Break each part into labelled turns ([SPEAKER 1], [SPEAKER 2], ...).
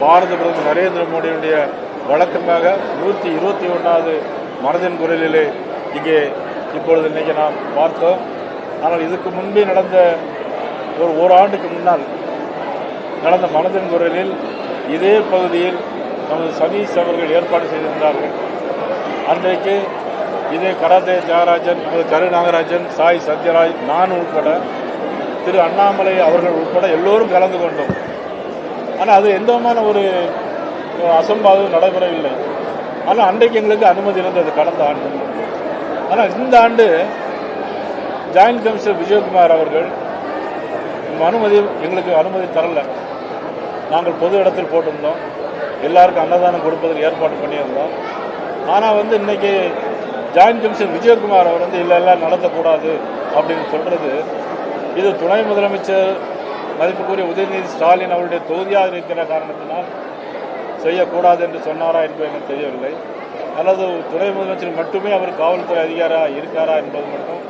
[SPEAKER 1] பாரத பிரதமர் நரேந்திர மோடியுடைய வழக்கமாக 121வது மனதின் குரலிலே இங்கே இப்பொழுது இன்னைக்கு நாம் பார்த்தோம். ஆனால் இதுக்கு முன்பே நடந்த ஓராண்டுக்கு முன்னால் நடந்த மனதின் குரலில் இதே பகுதியில் நமது சதீஷ் அவர்கள் ஏற்பாடு செய்திருந்தார்கள். அன்றைக்கு இதே கராத்தே தியாகராஜன், நமது கரு நாகராஜன், சாய் சத்யராஜ், நான் உட்பட திரு அண்ணாமலை அவர்கள் உட்பட எல்லோரும் கலந்து கொண்டோம். ஆனால் அது எந்த விதமான ஒரு அசம்பாவிதம் நடைபெறவில்லை. ஆனால் அன்றைக்கு எங்களுக்கு அனுமதி இருந்தது கடந்த ஆண்டு. ஆனால் இந்த ஆண்டு ஜாயின்ட் கமிஷனர் விஜயகுமார் அவர்கள் எங்களுக்கு அனுமதி தரல. நாங்கள் பொது இடத்தில் போட்டிருந்தோம், எல்லாருக்கும் அன்னதானம் கொடுப்பதற்கு ஏற்பாடு பண்ணியிருந்தோம். ஆனால் இன்னைக்கு ஜாயின்ட் கமிஷனர் விஜயகுமார் அவர் எல்லாம் நடத்தக்கூடாது அப்படின்னு சொல்றது, இது துணை முதலமைச்சர் மதிப்புக்குரிய உதயநிதி ஸ்டாலின் அவருடைய தொகுதியாக இருக்கிற காரணத்தினால் செய்யக்கூடாது என்று சொன்னாரா என்பது எனக்கு தெரியவில்லை. அல்லது துணை முதலமைச்சர் மட்டுமே அவர் காவல்துறை அதிகாரியாக இருக்காரா என்பது மட்டும்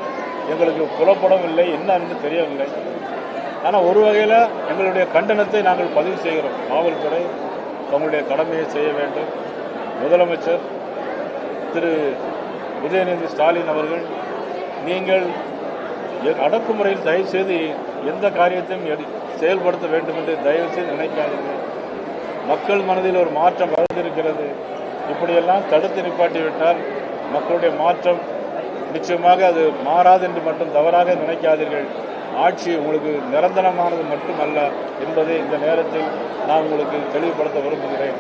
[SPEAKER 1] எங்களுக்கு புலப்படவில்லை, என்ன என்று தெரியவில்லை. ஆனால் ஒரு வகையில் எங்களுடைய கண்டனத்தை நாங்கள் பதிவு செய்கிறோம். காவல்துறை தங்களுடைய கடமையை செய்ய வேண்டும். முதலமைச்சர் திரு உதயநிதி ஸ்டாலின் அவர்கள், நீங்கள் அடக்குமுறையில் தயவுசெய்து எந்த காரியத்தையும் செயல்படுத்த வேண்டும் என்று தயவுசெய்து நினைக்காதீர்கள். மக்கள் மனதில் ஒரு மாற்றம் வளர்ந்திருக்கிறது. இப்படியெல்லாம் தடுத்து நிப்பாட்டிவிட்டால் மக்களுடைய மாற்றம் நிச்சயமாக அது மாறாது என்று மட்டும் தவறாக நினைக்காதீர்கள். ஆட்சி உங்களுக்கு நிரந்தரமானது மட்டுமல்ல என்பதை இந்த நேரத்தில் நான் உங்களுக்கு தெளிவுபடுத்த விரும்புகிறேன்.